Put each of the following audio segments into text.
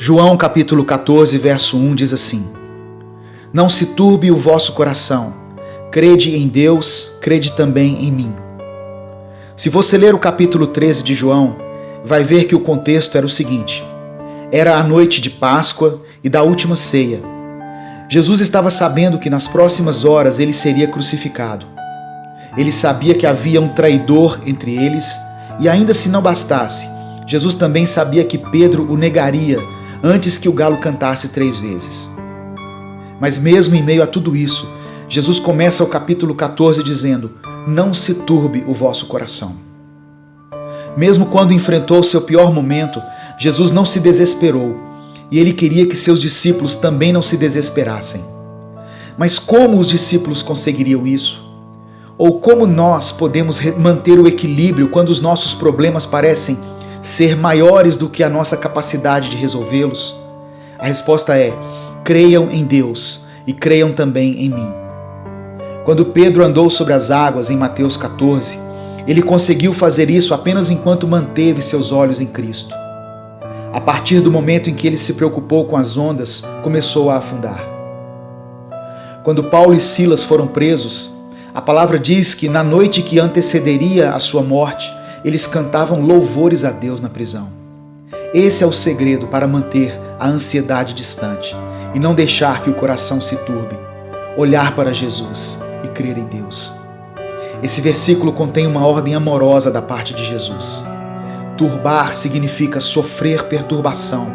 João capítulo 14, verso 1 diz assim: Não se turbe o vosso coração, crede em Deus, crede também em mim. Se você ler o capítulo 13 de João, vai ver que o contexto era o seguinte: era a noite de Páscoa e da última ceia. Jesus estava sabendo que nas próximas horas ele seria crucificado. Ele sabia que havia um traidor entre eles e, ainda se não bastasse, Jesus também sabia que Pedro o negaria antes que o galo cantasse 3 vezes. Mas mesmo em meio a tudo isso, Jesus começa o capítulo 14 dizendo: Não se turbe o vosso coração. Mesmo quando enfrentou seu pior momento, Jesus não se desesperou e ele queria que seus discípulos também não se desesperassem. Mas como os discípulos conseguiriam isso? Ou como nós podemos manter o equilíbrio quando os nossos problemas parecem ser maiores do que a nossa capacidade de resolvê-los? A resposta é: creiam em Deus e creiam também em mim. Quando Pedro andou sobre as águas em Mateus 14, ele conseguiu fazer isso apenas enquanto manteve seus olhos em Cristo. A partir do momento em que ele se preocupou com as ondas, começou a afundar. Quando Paulo e Silas foram presos, a palavra diz que na noite que antecederia a sua morte, eles cantavam louvores a Deus na prisão. Esse é o segredo para manter a ansiedade distante e não deixar que o coração se turbe. Olhar para Jesus e crer em Deus. Esse versículo contém uma ordem amorosa da parte de Jesus. Turbar significa sofrer perturbação.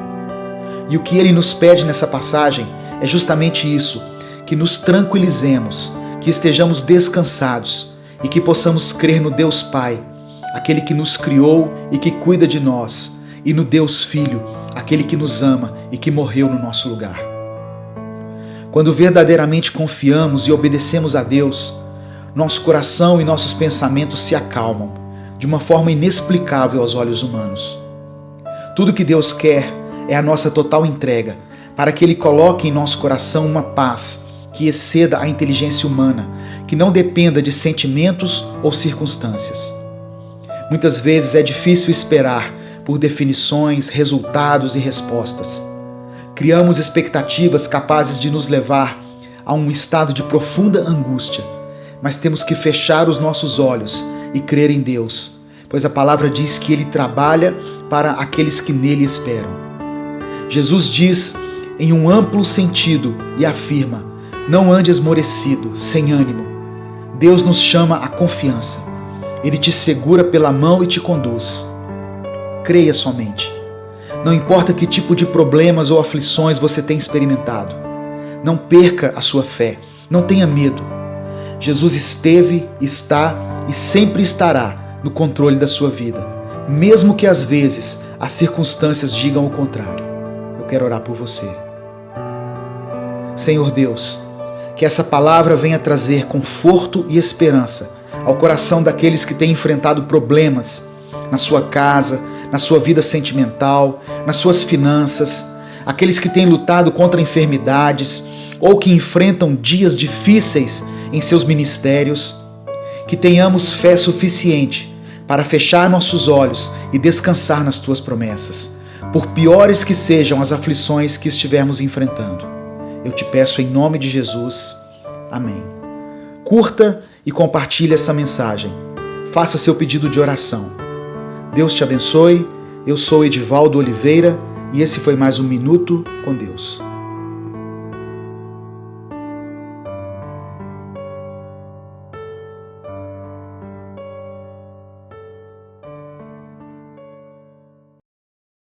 E o que ele nos pede nessa passagem é justamente isso, que nos tranquilizemos, que estejamos descansados e que possamos crer no Deus Pai, aquele que nos criou e que cuida de nós, e no Deus Filho, aquele que nos ama e que morreu no nosso lugar. Quando verdadeiramente confiamos e obedecemos a Deus, nosso coração e nossos pensamentos se acalmam de uma forma inexplicável aos olhos humanos. Tudo que Deus quer é a nossa total entrega, para que Ele coloque em nosso coração uma paz que exceda a inteligência humana, que não dependa de sentimentos ou circunstâncias. Muitas vezes é difícil esperar por definições, resultados e respostas. Criamos expectativas capazes de nos levar a um estado de profunda angústia, mas temos que fechar os nossos olhos e crer em Deus, pois a palavra diz que Ele trabalha para aqueles que nele esperam. Jesus diz em um amplo sentido e afirma: não ande esmorecido, sem ânimo. Deus nos chama à confiança. Ele te segura pela mão e te conduz. Creia somente. Não importa que tipo de problemas ou aflições você tem experimentado. Não perca a sua fé. Não tenha medo. Jesus esteve, está e sempre estará no controle da sua vida, mesmo que às vezes as circunstâncias digam o contrário. Eu quero orar por você. Senhor Deus, que essa palavra venha trazer conforto e esperança ao coração daqueles que têm enfrentado problemas na sua casa, na sua vida sentimental, nas suas finanças, aqueles que têm lutado contra enfermidades ou que enfrentam dias difíceis em seus ministérios. Que tenhamos fé suficiente para fechar nossos olhos e descansar nas Tuas promessas, por piores que sejam as aflições que estivermos enfrentando. Eu te peço em nome de Jesus. Amém. Curta e compartilhe essa mensagem. Faça seu pedido de oração. Deus te abençoe. Eu sou Edivaldo Oliveira e esse foi mais um Minuto com Deus.